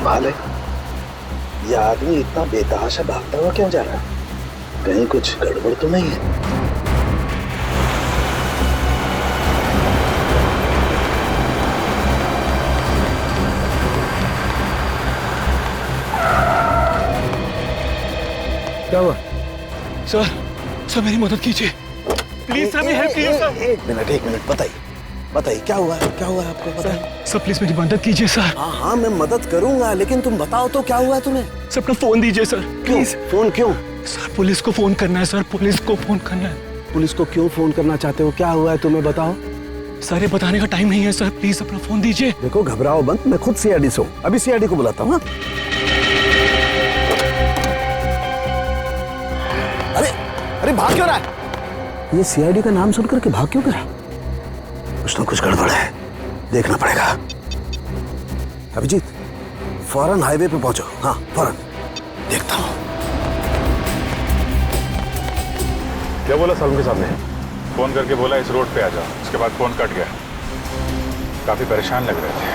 कमाल है, ये आदमी इतना बेतहाशा भागता हुआ क्यों जा रहा है? कहीं कुछ गड़बड़ तो नहीं है? क्या हुआ? सर मेरी मदद कीजिए प्लीज सर, मेरी हेल्प कीजिए सर। एक मिनट बताइए क्या हुआ है आपको? बताइए सर प्लीज मेरी मदद कीजिए सर। हाँ मैं मदद करूंगा, लेकिन तुम बताओ तो क्या हुआ है तुम्हें? सर अपना फोन दीजिए सर प्लीज। फोन क्यों? सर पुलिस को फोन करना है सर, पुलिस को फोन करना है। पुलिस को क्यों फोन करना चाहते हो? क्या हुआ है तुम्हें बताओ। सर ये बताने का टाइम नहीं है सर, प्लीज अपना फोन दीजिए। देखो घबराओ मत, मैं खुद सीआईडी से हूँ, अभी सीआईडी को बुलाता हूँ। अरे भाग क्यों रहा है? ये सीआईडी का नाम सुनकर के भाग क्यों कर रहा? कुछ ना कुछ गड़बड़ है, देखना पड़ेगा। अभिजीत फौरन हाईवे पे पहुंचो। हाँ फौरन, देखता हूँ। क्या बोला सालुंके साहब ने? फोन करके बोला इस रोड पे आ जाओ, उसके बाद फोन कट गया। काफी परेशान लग रहे थे।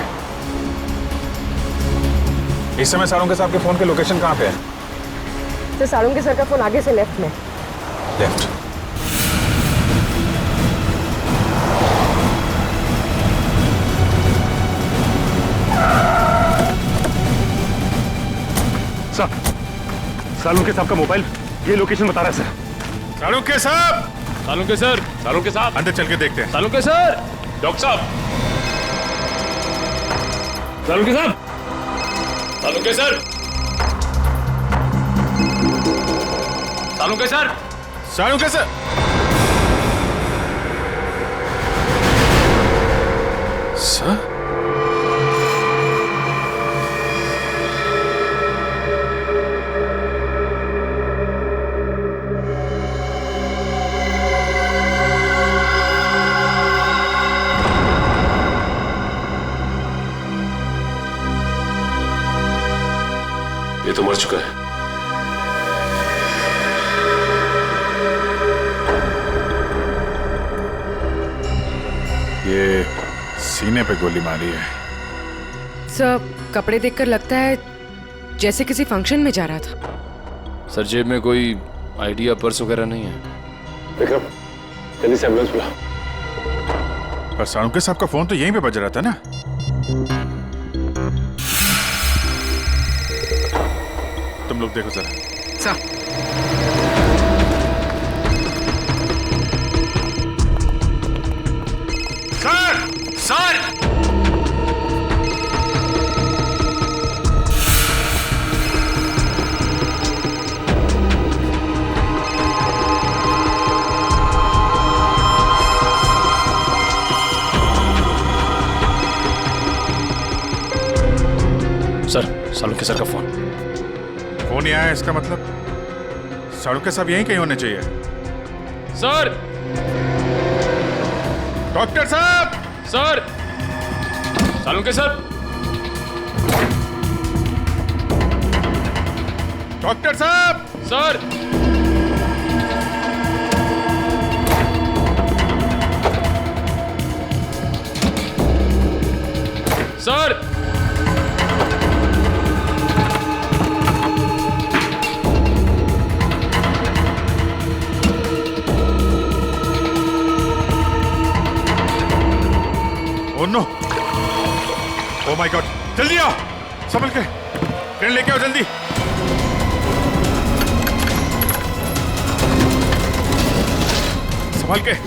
इस समय सालुंके साहब के फोन के लोकेशन कहाँ पे है? तो सालुंके सर का फोन आगे से लेफ्ट में। लेफ्ट। सर सालुंके साहब का मोबाइल ये लोकेशन बता रहा है सर। सालुंके साहब! सालुंके साहब अंदर चल के देखते हैं। सालुंके सर, डॉक्टर साहब, सालुंके साहब, Salunke sir, Salunke sir, Salunke sir! Sir? ये तो मर चुका है। ये सीने पे गोली मारी है। सर कपड़े देखकर लगता है जैसे किसी फंक्शन में जा रहा था। सर जेब में कोई आईडी या पर्स वगैरह नहीं है। विक्रम जल्दी से एम्बुलेंस बुला। पर सालुंके साहब का फोन तो यहीं पे बज रहा था ना? तुम लोग देखो जरा। Sir sir! Sir Salunke sir का फोन नहीं आया, इसका मतलब सालुंके साहब यहीं कहीं होने चाहिए। सर! डॉक्टर साहब! सर! सालुंके सर! डॉक्टर साहब! Sir! Sir! Oh no! Oh my God! जल्दी आओ, संभल के ट्रेन लेके आओ जल्दी। संभल के।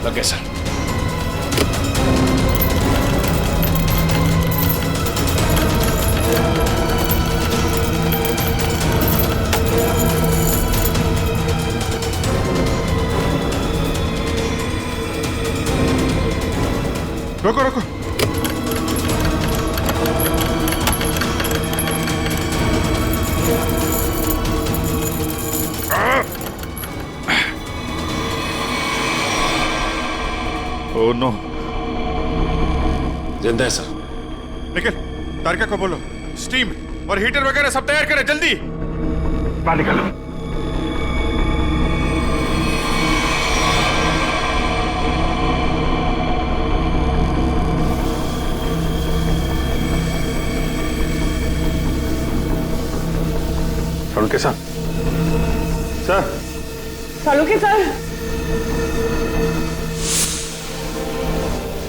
लगे सर। रुको रुको। Oh no! जिंदा है सर। निखिल, तारिका को बोलो स्टीम और हीटर वगैरह सब तैयार करें जल्दी। बाहर निकालो। सालुंके साहब, सर सालुंके सर,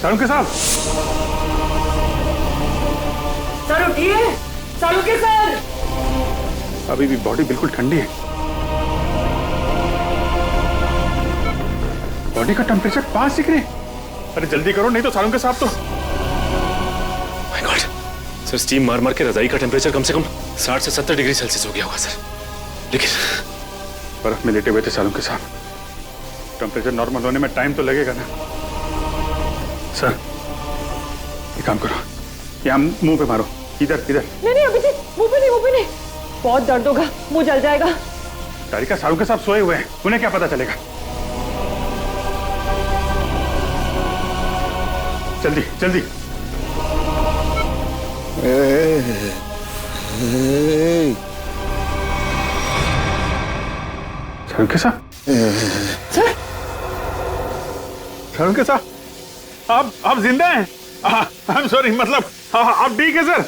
सालुंके साहब, सर उठिए, सालुंके सर। अभी भी बॉडी बिल्कुल ठंडी है। बॉडी का टेम्परेचर 5 डिग्री। अरे जल्दी करो, नहीं तो सालुंके साहब तो। माय गॉड सर, स्टीम मार मार के रजाई का टेम्परेचर कम से कम 60 से 70 डिग्री सेल्सियस हो गया होगा सर। लेकिन बर्फ में लेटे हुए थे सालुंके साहब, टेम्परेचर नॉर्मल होने में टाइम तो लगेगा ना। सर एक काम करो, यहाँ मुंह पे मारो, इधर इधर। नहीं अभी मुंह पे नहीं, बहुत दर्द होगा, मुंह जल जाएगा। तारिका, सालुंके साहब सोए हुए हैं, उन्हें क्या पता चलेगा। जल्दी जल्दी। सालुंके साहब, सर सालुंके साहब, आप जिंदा हैं? आई एम सॉरी, मतलब आप ठीक है सर?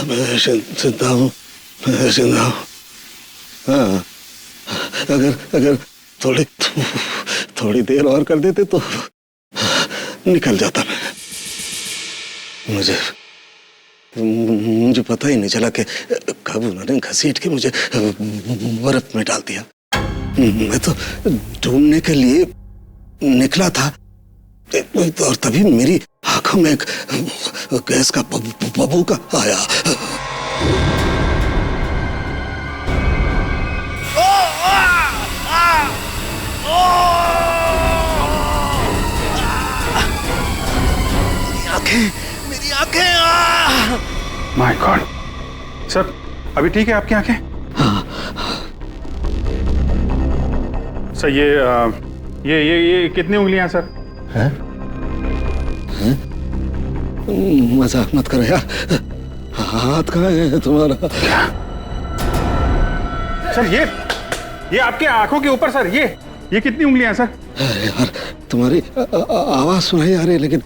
मैं जिंदा हूँ, मैं जिंदा हूँ। हाँ, अगर थोड़ी देर और कर देते तो निकल जाता मैं। मुझे पता ही नहीं चला कि कब उन्होंने घसीट के मुझे बर्फ में डाल दिया। मैं तो ढूंढने के लिए निकला था और तभी मेरी आंखों में एक गैस का बबूका आया। मेरी आंखें। माय गॉड सर, अभी ठीक है आपकी आंखें? सर ये कितनी उंगलियां सर? हैं? मजाक मत करो यार, हाथ कहाँ है तुम्हारा? सर ये आपके आंखों के ऊपर सर, ये कितनी उंगलियां सर? अरे यार, तुम्हारी आवाज सुनाई आ रही है, लेकिन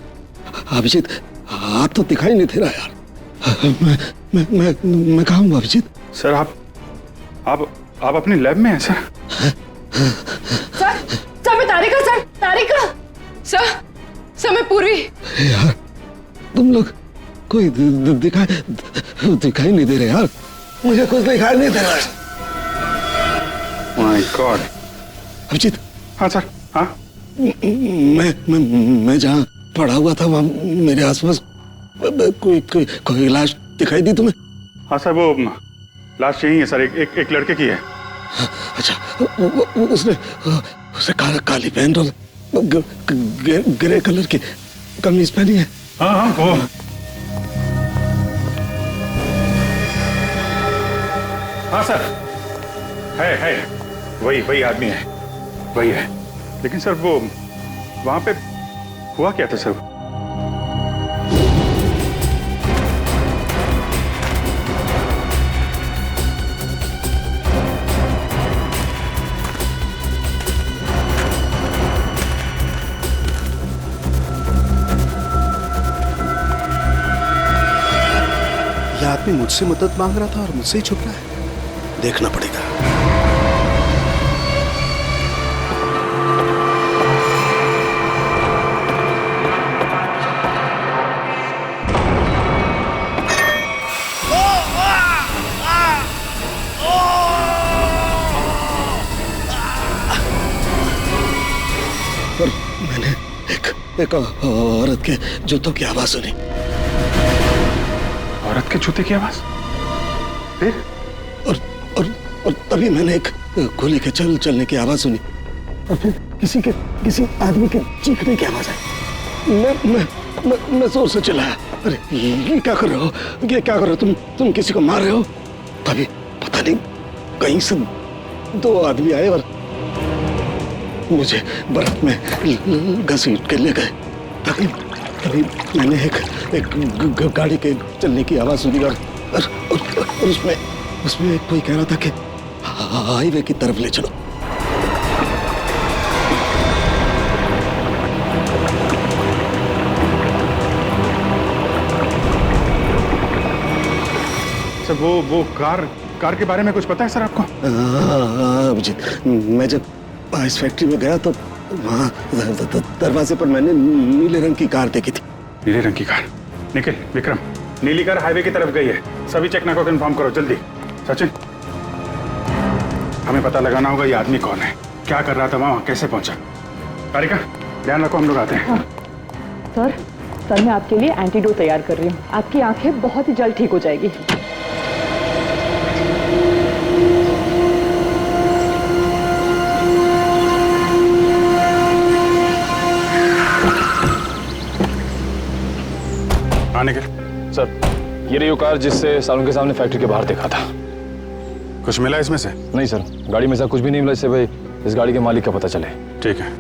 अभिजीत हाथ तो दिखाई नहीं दे रहा यार। मैं कहाँ हूँ अभिजीत? सर आप अपनी लैब में हैं सर? सर मैं तारिका, सर तारिका। सर मैं पूर्वी। यार तुम लोग कोई दिखाई नहीं दे रहे यार, मुझे कुछ दिखाई नहीं दे रहा। My God. अभिजीत। हाँ सर, हाँ। मैं जहाँ पड़ा हुआ था वहाँ मेरे आसपास कोई लाश दिखाई दी तुम्हें? हाँ सर, वो लाश यही है सर, एक लड़के की है। अच्छा, उसने काली पैंट और ग्रे कलर की कमीज पहनी है। हाँ वो। हाँ सर, है वही आदमी है, वही है। लेकिन सर वो वहां पे हुआ क्या था सर? यह आदमी मुझसे मदद मांग रहा था और मुझसे ही छुप रहा है, देखना पड़ेगा। और मैंने एक औरत के जूतों की आवाज सुनी। औरत के जूते की आवाज? फिर? और तभी मैंने एक गोली के चलने की आवाज सुनी, और फिर किसी आदमी के चीखने की आवाज आई। मैं जोर से चिल्लाया, अरे ये क्या कर रहे हो, ये क्या कर रहे हो तुम किसी को मार रहे हो? तभी पता नहीं कहीं से दो आदमी आए और मुझे बर्फ में घसीट के ले गए। तभी मैंने एक गाड़ी के चलने की आवाज सुनी और उसमें कोई कह रहा था कि हाईवे की तरफ ले चलो। सर वो कार कार के बारे में कुछ पता है सर आपको? अभिजीत, मैं जब इस फैक्ट्री में गया तो वहाँ दरवाजे पर मैंने नीले रंग की कार देखी थी। नीले रंग की कार? निखिल, विक्रम, नीली कार हाईवे की तरफ गई है। सभी चेक नाका को इन्फॉर्म करो जल्दी। सचिन, हमें पता लगाना होगा ये आदमी कौन है, क्या कर रहा था वहां, कैसे पहुंचा। कारिका, ध्यान रखो, हम लोग आते हैं। सर मैं आपके लिए एंटीडोट तैयार कर रही हूँ। आपकी आंखें बहुत ही जल्द ठीक हो जाएगी। हाँ निखिल। सर, ये रही वो कार जिससे सालों के सामने फैक्ट्री के बाहर देखा था। कुछ मिला इसमें से? नहीं सर, गाड़ी में से कुछ भी नहीं मिला इससे भाई इस गाड़ी के मालिक का पता चले। ठीक है,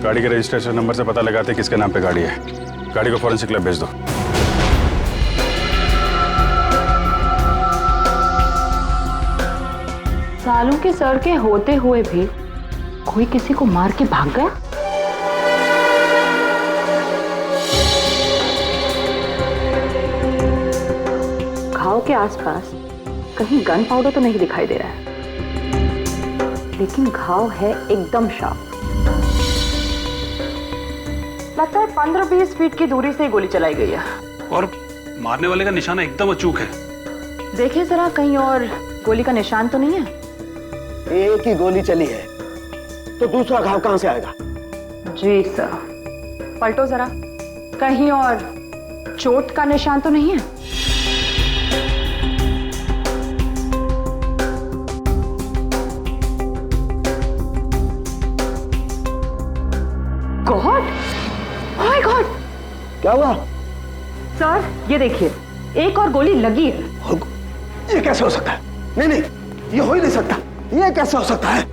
गाड़ी के रजिस्ट्रेशन नंबर से पता लगाते हैं किसके नाम पे गाड़ी है। गाड़ी को फॉरेंसिक लैब भेज दो। सालों के सर के होते हुए भी कोई किसी को मार के भाग गया। घाव के आसपास कहीं गन पाउडर तो नहीं दिखाई दे रहा है, लेकिन घाव है एकदम शार्प। लगता है 15-20 फीट की दूरी से गोली चलाई गई है। और मारने वाले का निशाना एकदम अचूक है। देखिए जरा, कहीं और गोली का निशान तो नहीं है? एक ही गोली चली है तो दूसरा घाव कहां से आएगा? जी सर, पलटो जरा, कहीं और चोट का निशान तो नहीं है? गॉड, माय गॉड, क्या हुआ? सर ये देखिए, एक और गोली लगी है। ये कैसे हो सकता है? नहीं नहीं, ये हो ही नहीं सकता। ये कैसे हो सकता है?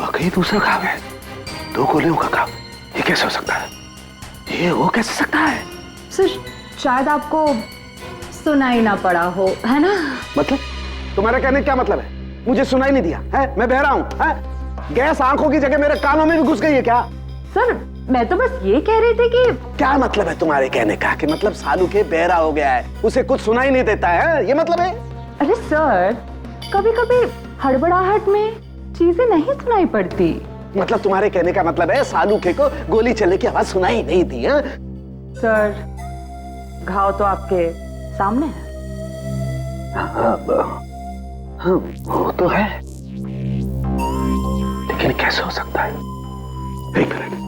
वाकई दूसरा घाव है, 2 गोलियों का घाव। ये कैसे हो सकता है? ये हो कैसे सकता है? सर शायद आपको सुनाई ना पड़ा हो, है ना? मतलब तुम्हारा कहने क्या मतलब है? मुझे सुनाई नहीं दिया है? मैं बहरा हूं है? गैस आंखों की जगह मेरे कानों में भी घुस गई है क्या? सर मैं तो बस ये कह रही थी कि क्या मतलब है तुम्हारे कहने का? कि मतलब सालू के बहरा हो गया है, उसे कुछ सुनाई नहीं देता है, ये मतलब है? अरे सर, कभी कभी हड़बड़ाहट में चीजें नहीं सुनाई पड़ती। मतलब तुम्हारे कहने का मतलब है सालू के को गोली चलने की आवाज सुनाई नहीं दी है? सर घाव तो आपके सामने है। हाँ, वो तो है, लेकिन कैसे हो सकता है? एक मिनट।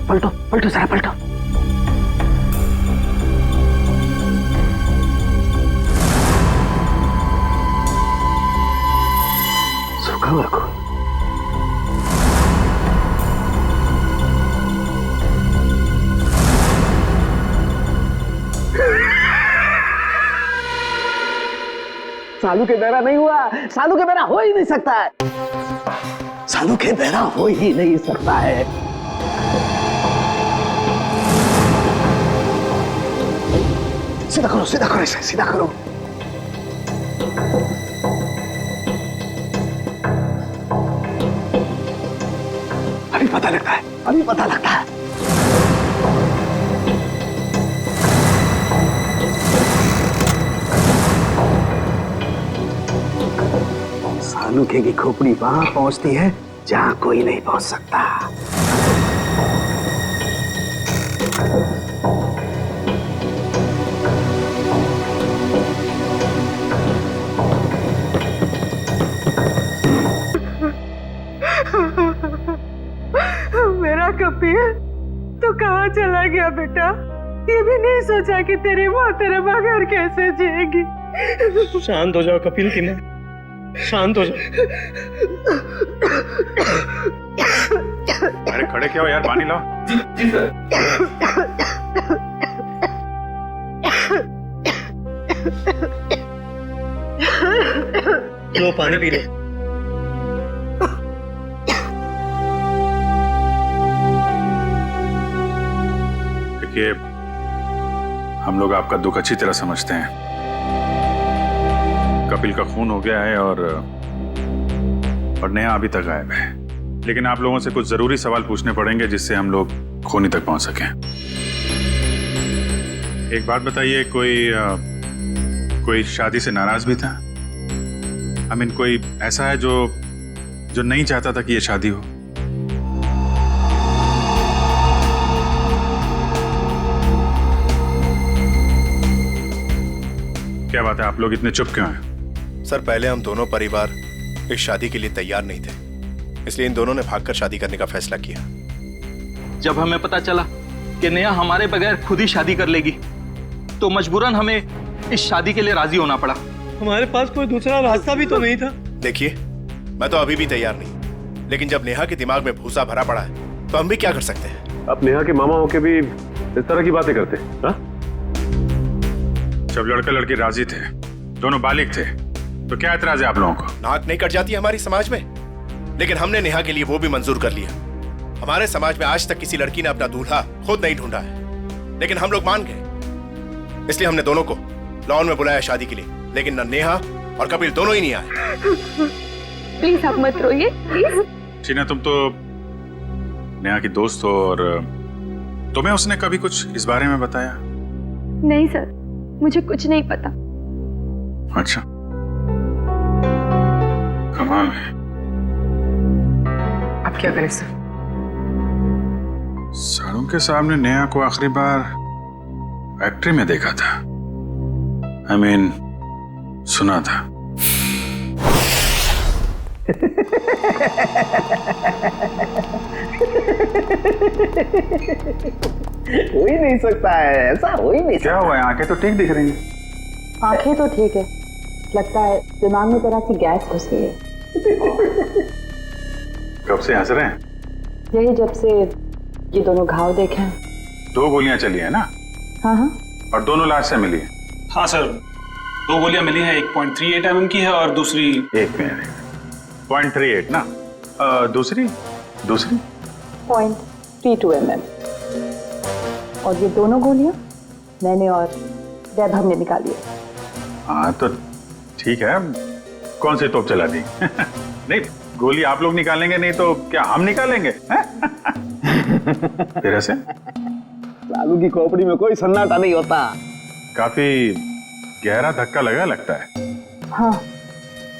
पलटो पलटो जरा, पलटो। सूखा हुआ खून। सालू के बहरा नहीं हुआ। सालू के बहरा हो ही नहीं सकता है। सालू के बहरा हो ही नहीं सकता है। सीधा करो, सीधा करो, इसे सीधा करो। अभी पता लगता है, अभी पता लगता है। सालू की खोपड़ी वहां पहुंचती है जहां कोई नहीं पहुंच सकता। मेरा कपिल, तू कहाँ चला गया बेटा? ये भी नहीं सोचा कि तेरी माँ तेरे बगैर कैसे जिएगी। शांत हो जाओ कपिल की माँ, शांत हो जाओ। अरे खड़े क्या हो यार, पानी लाओ। जी सर। लो पानी पी लो। देखिए, हम लोग आपका दुख अच्छी तरह समझते हैं। कपिल का खून हो गया है और नेहा अभी तक गायब है। लेकिन आप लोगों से कुछ जरूरी सवाल पूछने पड़ेंगे जिससे हम लोग खूनी तक पहुंच सकें। एक बात बताइए, कोई शादी से नाराज भी था? I mean, कोई ऐसा है जो नहीं चाहता था कि ये शादी हो? क्या बात है, आप लोग इतने चुप क्यों हैं? सर, पहले हम दोनों परिवार इस शादी के लिए तैयार नहीं थे, इसलिए इन दोनों ने भागकर शादी करने का फैसला किया। जब हमें पता चला कि नेहा हमारे बगैर खुद ही शादी कर लेगी, तो मजबूरन हमें इस शादी के लिए राजी होना पड़ा। हमारे पास कोई दूसरा रास्ता भी तो नहीं था। देखिए, मैं तो अभी भी तैयार नहीं, लेकिन जब नेहा के दिमाग में भूसा भरा पड़ा है तो हम भी क्या कर सकते हैं? आप नेहा के मामा होके भी इस तरह की बातें करते हैं, हाँ? जब लड़का लड़की राजी थे, दोनों बालिग थे, तो क्या एतराज है आप लोगों को? नाक नहीं कट जाती हमारी समाज में, लेकिन हमने नेहा के लिए वो भी मंजूर कर लिया। हमारे समाज में आज तक किसी लड़की ने अपना दूल्हा खुद नहीं ढूंढा है, लेकिन हम लोग मान गए, इसलिए हमने दोनों को लॉन में बुलाया शादी के लिए। लेकिन न नेहा और कपिल दोनों ही नहीं आए। प्लीज आप मत रोइए, प्लीज। टीना, तुम तो नेहा की दोस्त हो, और तुम्हें उसने कभी कुछ इस बारे में बताया? नहीं सर, मुझे कुछ नहीं पता। अच्छा, कमाल है। अब क्या करें सर? सारों के सामने नेहा को आखिरी बार फैक्ट्री में देखा था। I mean, सुना था। हो ही नहीं सकता है, ऐसा हो ही नहीं सकता। क्या हुआ है? आंखें तो ठीक दिख रही हैं। आंखें तो ठीक है, लगता है दिमाग में जरा सी गैस घुस गई है। कब से हंस रहे हैं? यही जब से ये दोनों घाव देखे हैं। 2 गोलियां चली है ना? हाँ हाँ। और दोनों लाश से मिली है? हाँ सर, 2 गोलियां मिली हैं, 1.38 mm की है और दूसरी 0.38 ना? दूसरी 0.32 mm। और ये दोनों गोलियां मैंने और वैभव ने निकाली है। हाँ तो ठीक है, कौन सी तोप चला दी? नहीं, गोली आप लोग निकालेंगे नहीं तो क्या हम निकालेंगे? फिर ऐसे लालू की खोपड़ी में कोई सन्नाटा नहीं होता। काफी गहरा धक्का लगा लगता है। हाँ,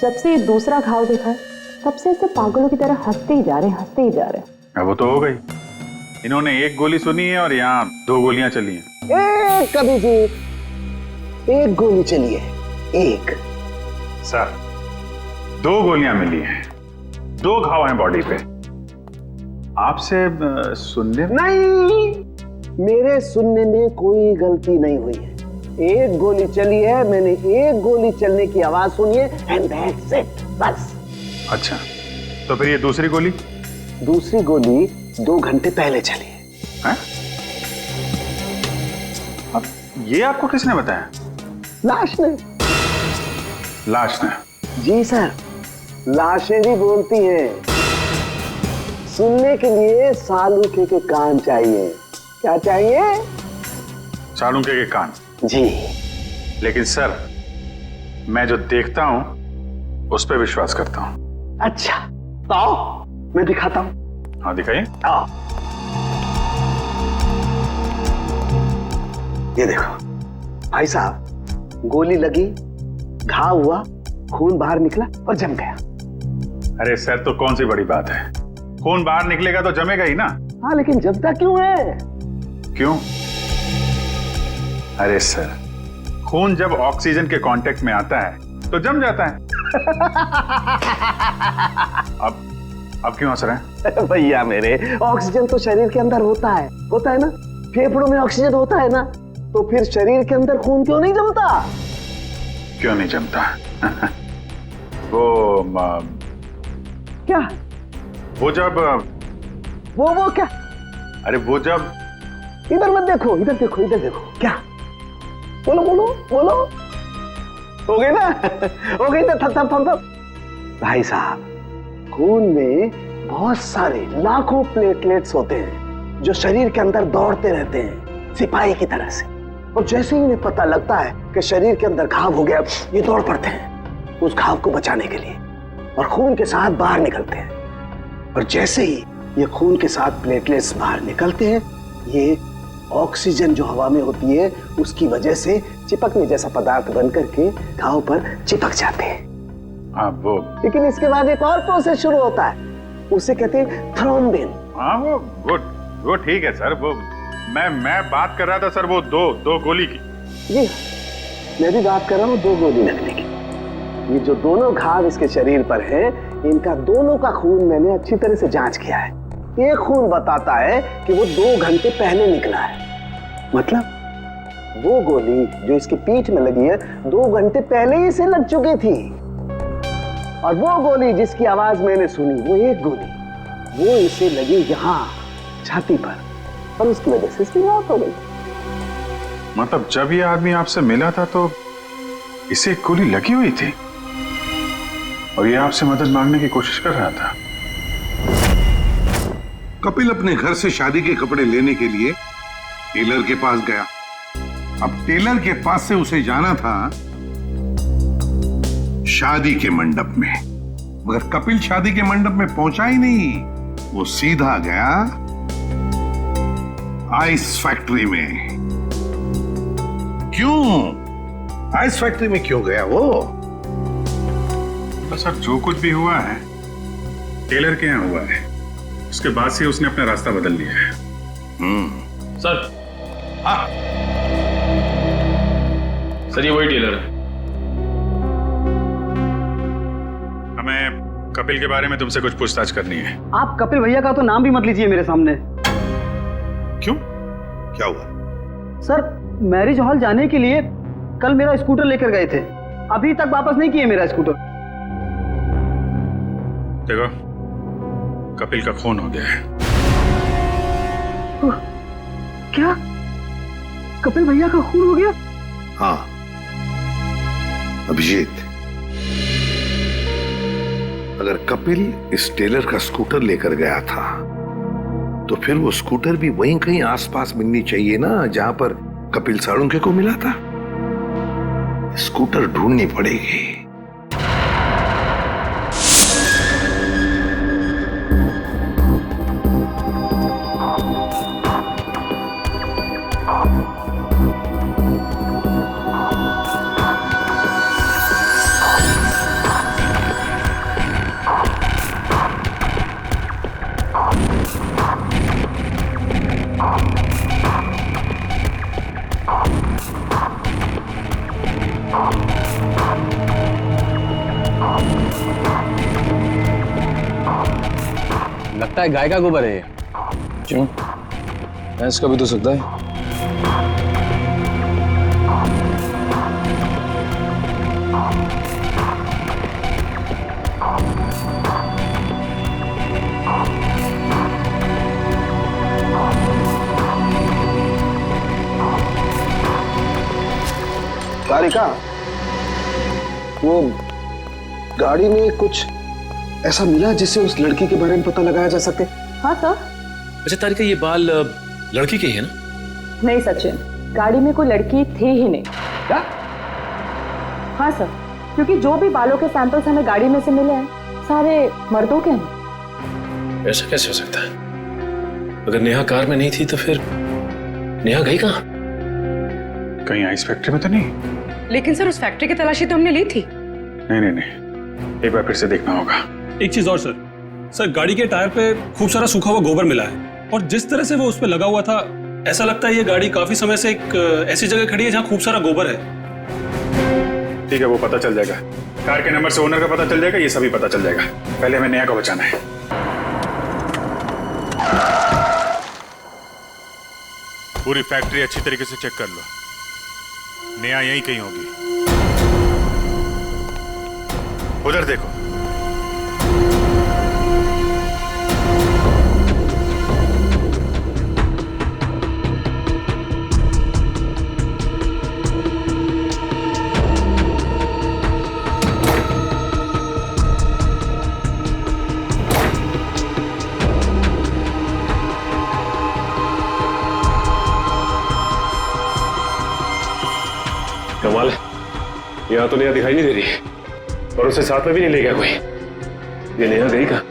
जब से ये दूसरा घाव देखा है तब से ऐसे पागलों की तरह हंसते ही जा रहे हैं। अब वो तो हो गई, इन्होंने 1 गोली सुनी है और यहाँ 2 गोलियां चली हैं। कभी जी 1 गोली चली है, 1। सर, 2 गोलियां मिली हैं, 2 घाव हैं बॉडी पे। आपसे सुनने नहीं, मेरे सुनने में कोई गलती नहीं हुई है। 1 गोली चली है, मैंने 1 गोली चलने की आवाज सुनी है, एंड दैट्स इट, बस। अच्छा, तो फिर ये दूसरी गोली? दूसरी गोली 2 घंटे पहले चली है। अब ये आपको किसने बताया? लाश ने। लाश ने? जी सर, लाशें भी बोलती हैं। सुनने के लिए सालूके के कान चाहिए। क्या चाहिए? सालूके के कान? जी। लेकिन सर, मैं जो देखता हूं उस पर विश्वास करता हूं। अच्छा, तो आओ मैं दिखाता हूं। हाँ दिखाइए। आओ, ये देखो भाई साहब, गोली लगी, घाव हुआ, खून बाहर निकला और जम गया। अरे सर, तो कौन सी बड़ी बात है? खून बाहर निकलेगा तो जमेगा ही ना। हाँ, लेकिन जमता क्यों है? क्यों? अरे सर, खून जब ऑक्सीजन के कांटेक्ट में आता है तो जम जाता है। अब क्यों हंस रहे हैं? भैया मेरे, ऑक्सीजन तो शरीर के अंदर होता है ना? फेफड़ों में ऑक्सीजन होता है ना, तो फिर शरीर के अंदर खून क्यों नहीं जमता? क्यों नहीं जमता? वो क्या? वो जब वो क्या? अरे वो जब, इधर मत देखो, इधर देखो, इधर देखो। क्या? बोलो बोलो बोलो। हो गई ना? हो गई ना? थम। भाई साहब, खून में बहुत सारे लाखों प्लेटलेट्स होते हैं जो शरीर के अंदर दौड़ते रहते हैं, सिपाही की तरह से। और जैसे ही इन्हें पता लगता है कि शरीर के अंदर घाव हो गया, ये दौड़ पड़ते हैं उस घाव को बचाने के लिए और खून के साथ बाहर निकलते हैं। और जैसे ही ये खून के साथ प्लेटलेट्स बाहर निकलते हैं, ये ऑक्सीजन जो हवा में होती है उसकी वजह से चिपकने जैसा पदार्थ बनकर के घाव पर चिपक जाते हैं। हाँ वो, लेकिन इसके बाद एक और प्रोसेस शुरू होता है, उसे कहते हैं थ्रोम्बिन। हाँ वो ठीक है सर। वो मैं बात कर रहा था सर, वो दो गोली की। जी मैं भी बात कर रहा हूँ 2 गोली लगने की। ये जो दोनों घाव इसके शरीर पर है, इनका दोनों का खून मैंने अच्छी तरह से जांच किया है। एक खून बताता है कि वो 2 घंटे पहले निकला है, मतलब वो गोली जो इसकी पीठ में लगी है 2 घंटे पहले ही इसे लग चुकी थी। और वो गोली जिसकी आवाज मैंने सुनी, वो एक गोली वो इसे लगी यहाँ छाती पर, और उसकी वजह से इसकी मौत हो गई। मतलब जब ये आदमी आपसे मिला था तो इसे गोली लगी हुई थी और ये आपसे मदद मांगने की कोशिश कर रहा था। कपिल अपने घर से शादी के कपड़े लेने के लिए टेलर के पास गया। अब टेलर के पास से उसे जाना था शादी के मंडप में, मगर कपिल शादी के मंडप में पहुंचा ही नहीं। वो सीधा गया आइस फैक्ट्री में। क्यों आइस फैक्ट्री में क्यों गया वो? तो सर जो कुछ भी हुआ है टेलर के यहाँ हुआ है, उसके बाद से उसने अपना रास्ता बदल लिया है। सर, हाँ सर, ये वही टेलर है। हमें कपिल के बारे में तुमसे कुछ पूछताछ करनी है। आप कपिल भैया का तो नाम भी मत लीजिए मेरे सामने। क्यों, क्या हुआ? सर, मैरिज हॉल जाने के लिए कल मेरा स्कूटर लेकर गए थे, अभी तक वापस नहीं किए मेरा स्कूटर। देखो, कपिल का खून हो गया है। क्या कपिल भैया का खून हो गया? हाँ अभिजीत, अगर कपिल इस टेलर का स्कूटर लेकर गया था तो फिर वो स्कूटर भी वहीं कहीं आसपास मिलनी चाहिए ना जहां पर कपिल साळुंखे को मिला था। स्कूटर ढूंढनी पड़ेगी। लगता है गाय का गोबर है ये। क्यों? भैंस का भी तो सकता है। तारिका, वो गाड़ी में कुछ ऐसा मिला जिससे उस लड़की के बारे में पता लगाया जा सके? हाँ सर। अच्छा तारिका, ये बाल लड़की के ही है ना? नहीं सचिन, गाड़ी में कोई लड़की थी ही नहीं। क्या? हाँ सर, क्योंकि जो भी बालों के सैंपल्स हमें गाड़ी में से मिले हैं सारे मर्दों के हैं। ऐसा कैसे हो सकता है? अगर नेहा कार में नहीं थी तो फिर नेहा गई कहाँ? कहीं आइस फैक्ट्री में तो नहीं? लेकिन सर उस फैक्ट्री की तलाशी तो हमने ली थी। नहीं, एक बार फिर से देखना होगा। एक चीज और सर, गाड़ी के टायर पे खूब सारा सूखा हुआ गोबर मिला है और जिस तरह से वो उस पे लगा हुआ था, ऐसा लगता है ये गाड़ी काफी समय से एक ऐसी जगह खड़ी है जहाँ खूब सारा गोबर है। ठीक है, वो पता चल जाएगा। कार के नंबर से ओनर का पता चल जाएगा, ये सभी पता चल जाएगा। पहले हमें नेहा को बचाना है। पूरी फैक्ट्री अच्छी तरीके से चेक कर लो, नेहा यहीं कहीं होगी। उधर देखो। कमाल है, यहाँ तो नेहा दिखाई नहीं दे रही और उसे साथ में भी नहीं ले गया कोई। ये नेहा गई कहाँ?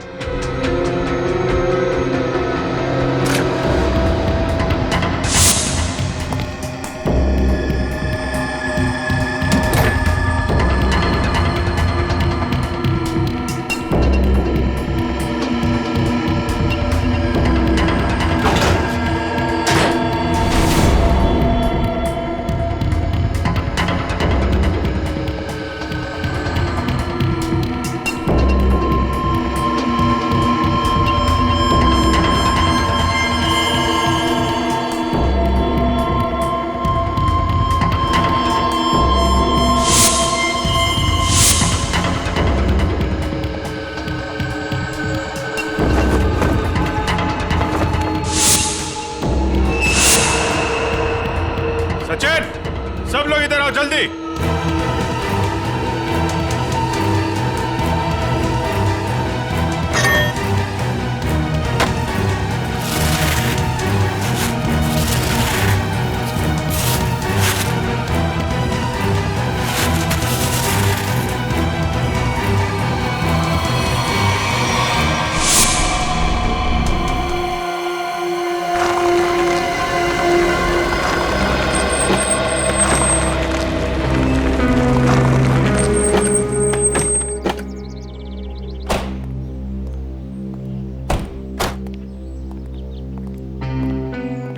सब लोग इधर आओ जल्दी।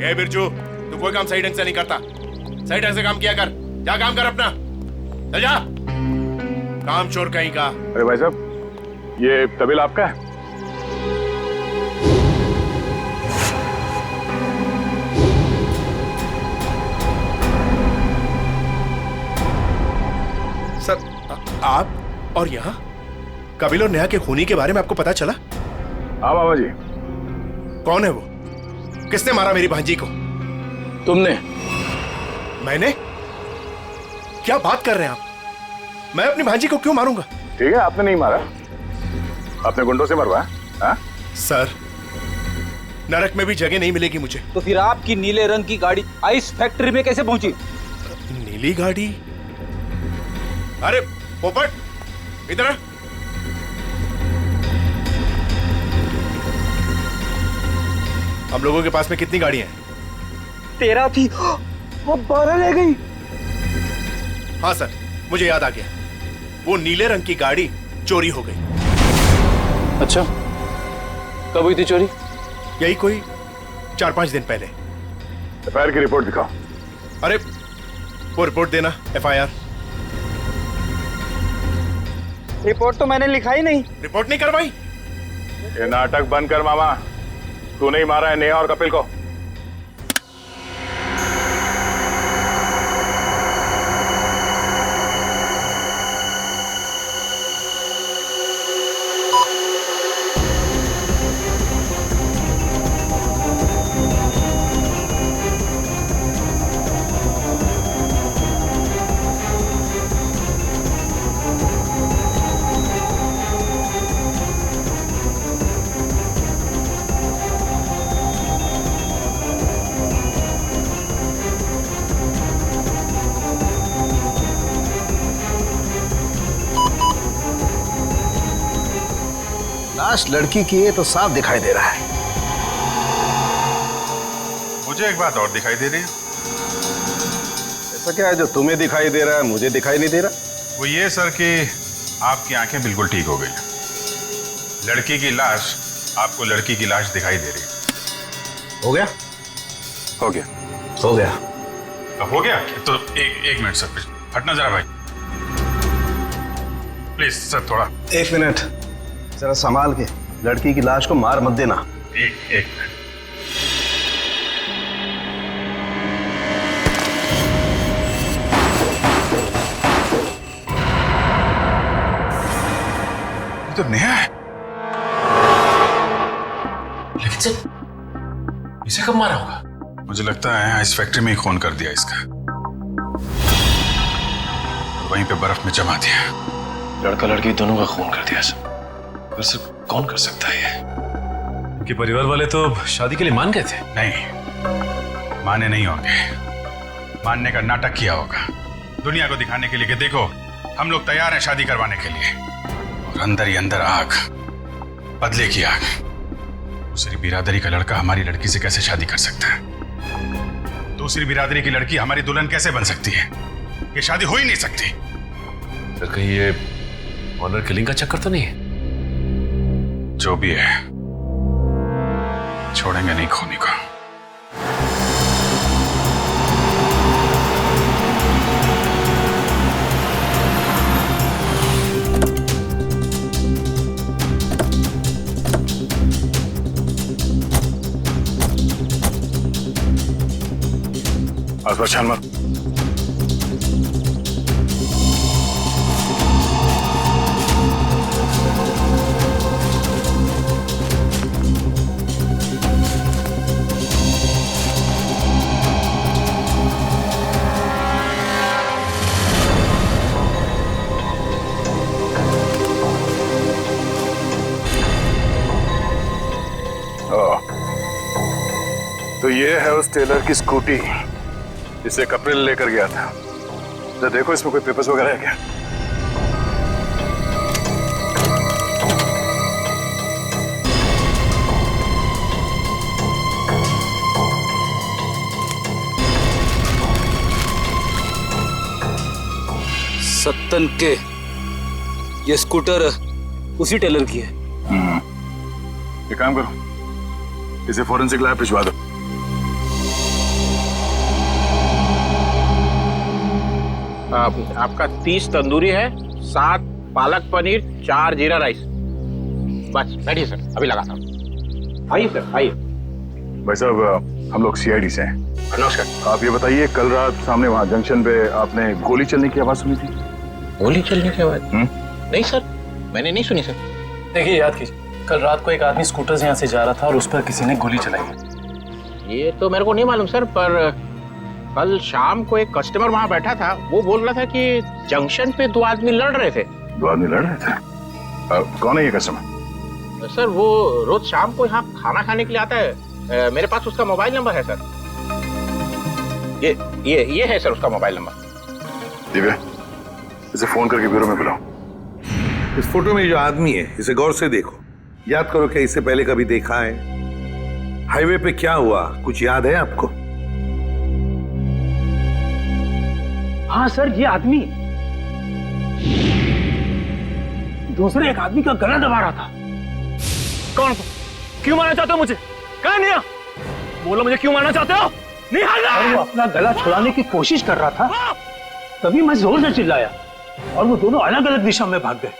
ए बिरजू, तू कोई काम सही ढंग से नहीं करता। सही ढंग से काम किया कर। जा काम कर अपना, चल जा। काम चोर कहीं का। अरे भाई साहब, ये तबेला आपका है? सर, आप और यहाँ कपिल और नेहा के खूनी के बारे में आपको पता चला? हाँ बाबा जी। कौन है वो? किसने मारा मेरी भांजी को? तुमने। मैंने? क्या बात कर रहे हैं आप? मैं अपनी भांजी को क्यों मारूंगा? ठीक है, आपने नहीं मारा, अपने गुंडों से मरवाया। हाँ? सर, नरक में भी जगह नहीं मिलेगी मुझे। तो फिर आपकी नीले रंग की गाड़ी आइस फैक्ट्री में कैसे पहुंची? नीली गाड़ी? अरे पोपट, इधर आ। हम लोगों के पास में कितनी गाड़ियां हैं? 13 थी, अब 12 ले गई। हाँ सर, मुझे याद आ गया। वो नीले रंग की गाड़ी चोरी हो गई। अच्छा, कब हुई थी चोरी? यही कोई 4-5 दिन पहले। एफआईआर की रिपोर्ट दिखाओ। अरे वो रिपोर्ट देना। एफआईआर रिपोर्ट तो मैंने लिखा ही नहीं। रिपोर्ट नहीं करवाई? ये नाटक बंद कर मामा। तू नहीं मारा है नेहा और कपिल को। लाश लड़की की है तो साफ दिखाई दे रहा है। मुझे एक बात और दिखाई दे रही है। ऐसा क्या है जो तुम्हें दिखाई दे रहा है मुझे दिखाई नहीं दे रहा? वो ये सर कि आपकी आंखें बिल्कुल ठीक हो गई। लड़की की लाश आपको लड़की की लाश दिखाई दे रही है। हो गया? हो गया। हो गया। हो गया तो एक मिनट सर, हटना जरा भाई, प्लीज सर, थोड़ा 1 मिनट जरा संभाल के। लड़की की लाश को मार मत देना। एक मिनट। ये तो नेहा है। लेकिन सर, इसे कब मारा होगा? मुझे लगता है इस फैक्ट्री में ही खून कर दिया इसका, वहीं पे बर्फ में जमा दिया। लड़का लड़की दोनों का खून कर दिया सर। पर सर, कौन कर सकता है ये? इनके परिवार वाले तो शादी के लिए मान गए थे। नहीं, माने नहीं होंगे। मानने का नाटक किया होगा। दुनिया को दिखाने के लिए कि देखो हम लोग तैयार हैं शादी करवाने के लिए, और अंदर ही अंदर आग, बदले की आग। दूसरी बिरादरी का लड़का हमारी लड़की से कैसे शादी कर सकता है? दूसरी बिरादरी की लड़की हमारी दुल्हन कैसे बन सकती है? ये शादी हो ही नहीं सकती। सर कहीं ये ऑनर किलिंग का चक्कर तो नहीं है? जो भी है, छोड़ेंगे नहीं खोनी को। आसपास छान मत। तो ये है उस टेलर की स्कूटी जिसे कपिल लेकर गया था। तो देखो इसमें कोई पेपर्स वगैरह है क्या? सत्तन के ये स्कूटर उसी टेलर की है। एक काम करो, इसे फोरेंसिक लैब भिजवा दो। आपका 30 तंदूरी है, 7 पालक पनीर, 4 जीरा राइस। बस बैठिए सर, अभी लगाता हूँ। आइए सर, आइए। भाई साहब हम लोग सीआईडी से हैं। नमस्कार। आप ये बताइए, कल रात सामने वहाँ जंक्शन पे आपने गोली चलने की आवाज सुनी थी? गोली चलने की आवाज? नहीं सर, मैंने नहीं सुनी सर। देखिए याद कीजिए, कल रात को एक आदमी स्कूटर से यहाँ से जा रहा था और उस पर किसी ने गोली चलाई। ये तो मेरे को नहीं मालूम सर, पर कल शाम को एक कस्टमर वहाँ बैठा था, वो बोल रहा था कि जंक्शन पे 2 आदमी लड़ रहे थे। 2 आदमी लड़ रहे थे? कौन है ये कस्टमर? सर वो रोज शाम को यहाँ खाना खाने के लिए आता है। मेरे पास उसका मोबाइल नंबर है सर। ये है सर उसका मोबाइल नंबर। दिव्या, इसे फोन करके ब्यूरो में बुलाओ। इस फोटो में जो आदमी है इसे गौर से देखो, याद करो क्या इसे पहले कभी देखा है? हाईवे पे क्या हुआ कुछ याद है आपको? हाँ सर, ये आदमी दूसरे एक आदमी का गला दबा रहा था। कौन? क्यों मारना चाहते हो मुझे? कहाँ निया? बोलो मुझे क्यों मारना चाहते हो? और वो अपना गला छुड़ाने की कोशिश कर रहा था, तभी मैं जोर से चिल्लाया और वो दोनों अलग अलग दिशा में भाग गए।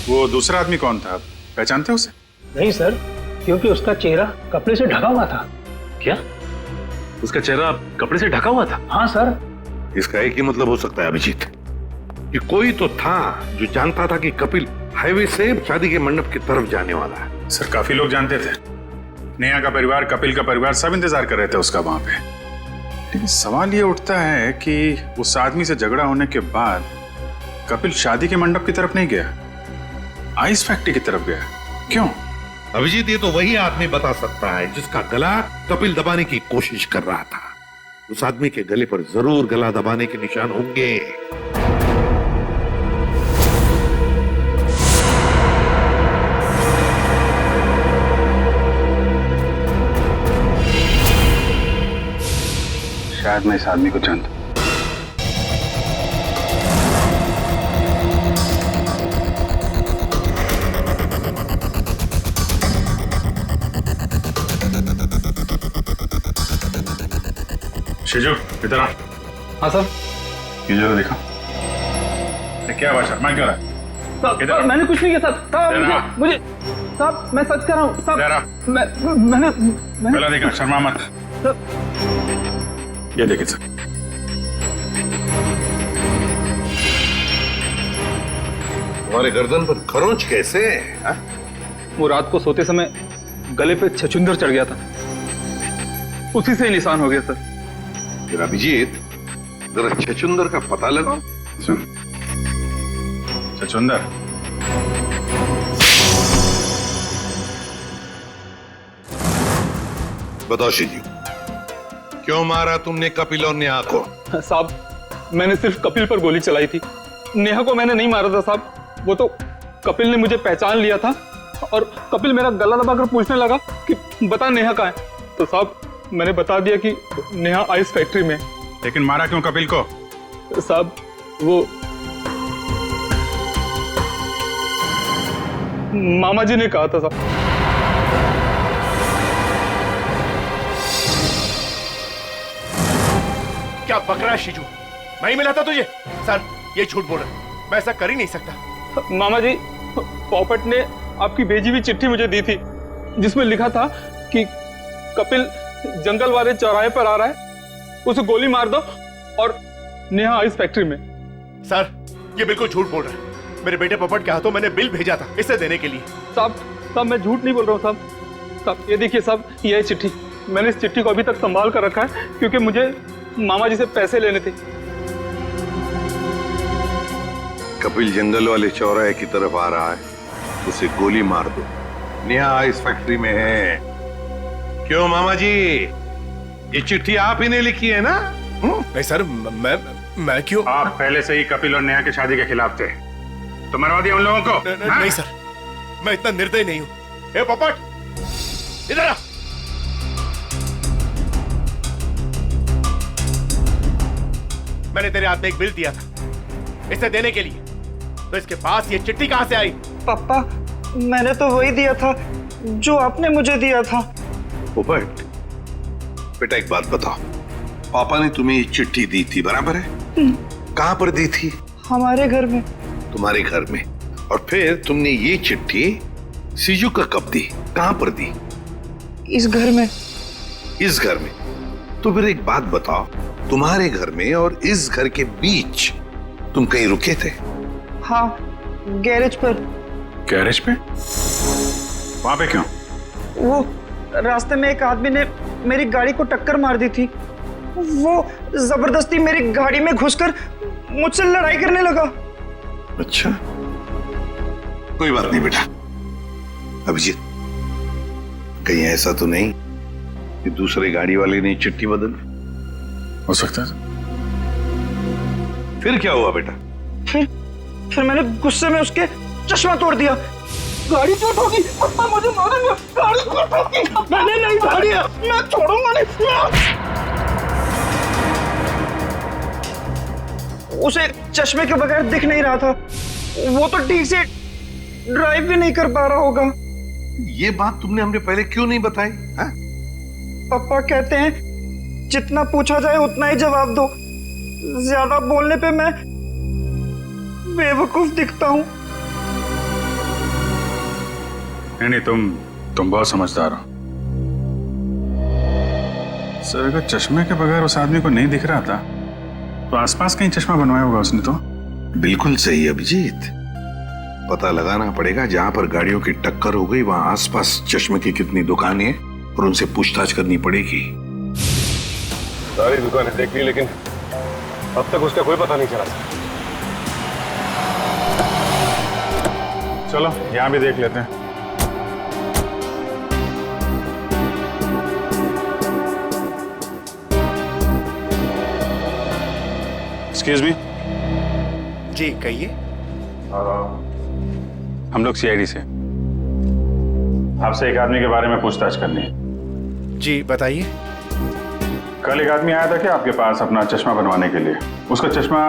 वो दूसरा आदमी कौन था, पहचानते हो उसे? नहीं सर, क्योंकि उसका चेहरा कपड़े से ढका हुआ था। क्या? उसका चेहरा कपड़े से ढका हुआ था? हाँ सर। इसका एक ही मतलब हो सकता है अभिजीत, कि कोई तो था जो जानता था कि कपिल हाईवे से शादी के मंडप की तरफ जाने वाला है। सर काफी लोग जानते थे, नेहा का परिवार, कपिल का परिवार, सब इंतजार कर रहे थे उसका वहां पे। लेकिन सवाल ये उठता है कि उस आदमी से झगड़ा होने के बाद कपिल शादी के मंडप की तरफ नहीं गया, आइस फैक्ट्री की तरफ गया। क्यों? अभिजीत, ये तो वही आदमी बता सकता है जिसका गला कपिल दबाने की कोशिश कर रहा था। उस आदमी के गले पर जरूर गला दबाने के निशान होंगे। शायद मैं इस आदमी को जानता हूं। शिजू, इधर आ। हाँ सर। ये जरा देखा, क्या बात है? मैं क्यों रहा? साहब मैंने कुछ नहीं किया साहब। साहब मुझे साहब, मैं सच कर रहा हूँ साहब। मैंने पहला देखा, शर्मा मत। ये देखिए सर, तुम्हारे गर्दन पर खरोंच कैसे? वो रात को सोते समय गले पे छछूंदर चढ़ गया था, उसी से निशान हो गया सर। फिर अभिजीत, जरा छछूंदर का पता लगाओ। छछूंदर? बताओ शिजू, क्यों मारा तुमने कपिल और नेहा को? साहब मैंने सिर्फ कपिल पर गोली चलाई थी। नेहा को मैंने नहीं मारा था साहब, वो तो कपिल ने मुझे पहचान लिया था और कपिल मेरा गला दबाकर पूछने लगा कि बता नेहा कहाँ है। तो साहब मैंने बता दिया कि नेहा आइस फैक्ट्री में। लेकिन मारा क्यों कपिल को? साहब वो मामा जी ने कहा था साहब। क्या बक रहा है शीजू? मैं ही मिला था तुझे? सर ये झूठ बोल रहा है, मैं ऐसा कर ही नहीं सकता। मामा जी, पॉपट ने आपकी भेजी हुई चिट्ठी मुझे दी थी जिसमें लिखा था कि कपिल जंगल वाले चौराहे पर आ रहा है, उसे गोली मार दो और नेहा आइस फैक्ट्री में। सर ये बिल्कुल झूठ बोल रहा है। मेरे बेटे पॉपट के हाथों मैंने बिल भेजा था इसे देने के लिए। साहब मैं झूठ नहीं बोल रहा हूँ साहब। ये देखिए साहब, ये है चिट्ठी। मैंने इस चिट्ठी को अभी तक संभाल कर रखा है क्योंकि मुझे मामा जी से पैसे लेने थे। कपिल जंगल वाले चौराहे की तरफ आ रहा है, उसे गोली मार दो। नेहा आइस फैक्ट्री में है। क्यों मामा जी, ये चिट्ठी आप ही ने लिखी है ना? नहीं सर, मैं क्यों? आप पहले से ही कपिल और नेहा की शादी के खिलाफ थे, तो मरवा दिया उन लोगों को। नहीं सर, मैं इतना निर्दयी नहीं हूं। ए पोपट इधर आ। मैंने तेरे हाथ में एक बिल दिया था इसे देने के लिए, तो इसके पास ये चिट्ठी कहां से आई? पापा मैंने तो वही दिया था जो आपने मुझे दिया था। पोपट बेटा एक बात बताओ, पापा ने तुम्हें ये चिट्ठी दी थी बराबर है? कहां पर दी थी? हमारे घर में। तुम्हारे घर में? और फिर तुमने ये चिट्ठी सीजू का कब दी, कहां पर दी? इस घर में। इस घर में? तो फिर एक बात बताओ, तुम्हारे घर में और इस घर के बीच तुम कहीं रुके थे? हाँ, गैरेज पर। गैरेज पे? वहां पे क्यों? वो रास्ते में एक आदमी ने मेरी गाड़ी को टक्कर मार दी थी। वो जबरदस्ती मेरी गाड़ी में घुसकर मुझसे लड़ाई करने लगा। अच्छा, कोई बात नहीं बेटा। अभिजीत, कहीं ऐसा तो नहीं कि दूसरे गाड़ी वाले ने चिट्ठी बदल? हो सकता है। फिर क्या हुआ बेटा? फिर मैंने गुस्से में उसके चश्मा तोड़ दिया। गाड़ी क्यों ठोकी? पापा मुझे मारेंगे। गाड़ी क्यों ठोकी? मैंने नहीं गाड़ी है, मैं छोड़ूंगा नहीं। उसे चश्मे के बगैर दिख नहीं रहा था, वो तो ठीक से ड्राइव भी नहीं कर पा रहा होगा। ये बात तुमने हमने पहले क्यों नहीं बताई? पापा कहते हैं जितना पूछा जाए उतना ही जवाब दो, ज्यादा बोलने पे मैं बेवकूफ दिखता हूँ। नहीं, तुम बहुत समझदार हो सर। अगर चश्मे के बगैर उस आदमी को नहीं दिख रहा था तो आसपास कहीं चश्मा बनवाया होगा उसने। तो बिल्कुल सही अभिजीत, पता लगाना पड़ेगा जहां पर गाड़ियों की टक्कर हो गई वहां आसपास चश्मे की कितनी दुकानें हैं और उनसे पूछताछ करनी पड़ेगी। सारी दुकानें देख ली लेकिन अब तक उसका कोई पता नहीं चला। चलो यहां भी देख लेते हैं। Excuse me. जी कहिए। हम लोग सीआईडी से, आपसे एक आदमी के बारे में पूछताछ करनी है। जी बताइए। कल एक आदमी आया था क्या आपके पास अपना चश्मा बनवाने के लिए? उसका चश्मा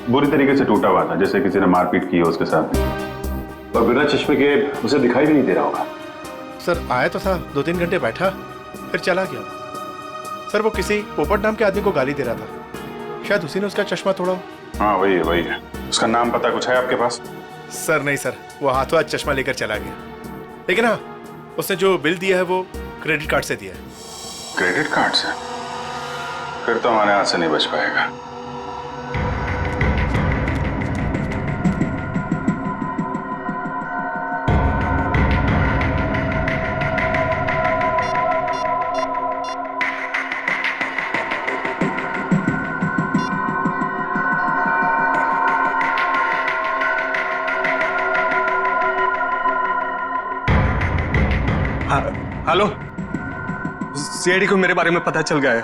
बुरी तरीके से टूटा हुआ था, जैसे किसी ने मारपीट की हो उसके साथ, और बिना चश्मे के उसे दिखाई भी नहीं दे रहा होगा। सर आया तो था, 2-3 घंटे बैठा फिर चला गया। सर वो किसी पोपट नाम के आदमी को गाली दे रहा था, शायद उसी ने उसका चश्मा तोड़ा। हाँ वही है। उसका नाम पता कुछ है आपके पास? सर नहीं सर, वो हाथों हाथ चश्मा लेकर चला गया। लेकिन हाँ, उसने जो बिल दिया है वो क्रेडिट कार्ड से दिया है। क्रेडिट कार्ड से? फिर तो हमारे हाथ से नहीं बच पाएगा। हेलो, सीआईडी को मेरे बारे में पता चल गया है।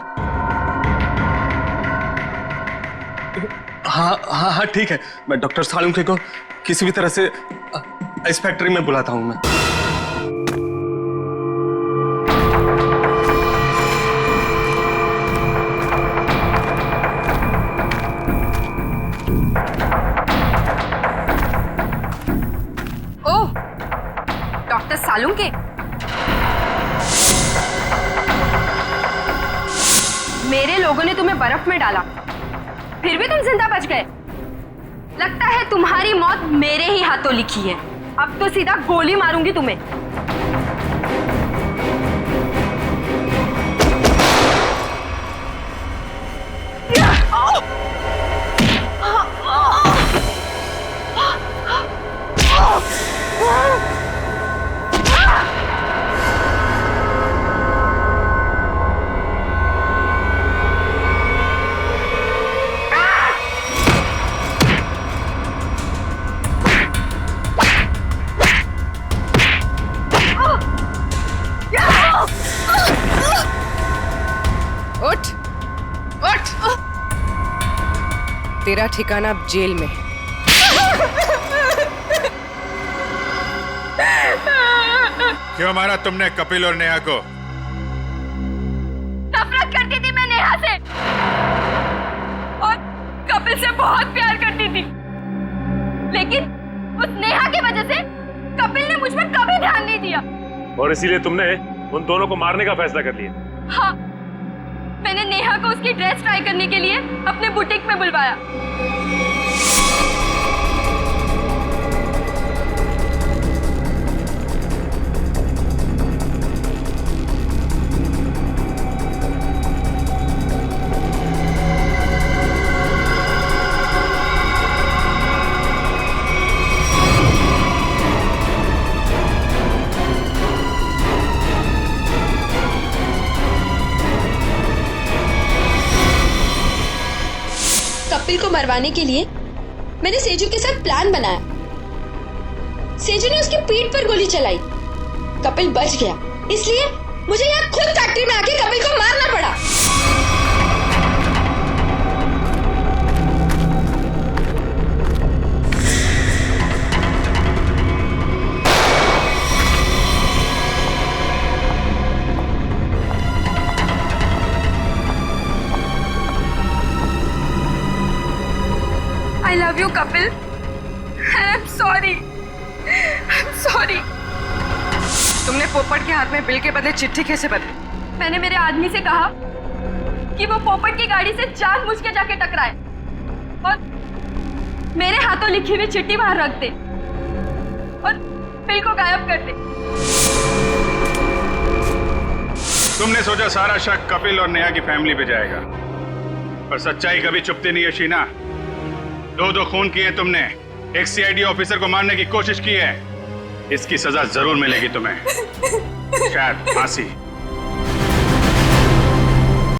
हाँ ठीक है, मैं डॉक्टर सालुंके को किसी भी तरह से इस फैक्ट्री में बुलाता हूँ मैं। ओह, डॉक्टर सालुंके, मेरे लोगों ने तुम्हें बर्फ में डाला, फिर भी तुम जिंदा बच गए। लगता है तुम्हारी मौत मेरे ही हाथों लिखी है। अब तो सीधा गोली मारूंगी तुम्हें। उठ, उठ। तेरा ठिकाना अब जेल में है। क्यों मारा तुमने कपिल और नेहा को? नफरत करती थी मैं नेहा से और कपिल से बहुत प्यार करती थी, लेकिन उस नेहा की वजह से कपिल ने मुझ पर कभी ध्यान नहीं दिया। और इसीलिए तुमने उन दोनों को मारने का फैसला कर लिया? हाँ, मैंने नेहा को उसकी ड्रेस ट्राई करने के लिए अपने बुटीक में बुलवाया। कपिल को मरवाने के लिए मैंने सेजू के साथ प्लान बनाया। सेजू ने उसकी पीठ पर गोली चलाई, कपिल बच गया, इसलिए मुझे यहाँ खुद फैक्ट्री में आके कपिल को मारना पड़ा। I love you, Kapil. I'm sorry. I'm sorry. तुमने पोपट के हाथ में बिल के बदले चिट्ठी कैसे बदली? मैंने मेरे आदमी से कहा कि वो पोपट की गाड़ी से जानबूझ के जाके टकराए और मेरे हाथों लिखी हुई चिट्ठी बाहर रख दे और बिल को गायब कर दे। तुमने सोचा सारा शक कपिल और नेहा की फैमिली पे जाएगा, पर सच्चाई कभी चुपती नहीं है शीना। दो खून किए तुमने, एक सीआईडी ऑफिसर को मारने की कोशिश की है, इसकी सजा जरूर मिलेगी तुम्हें, शायद फांसी।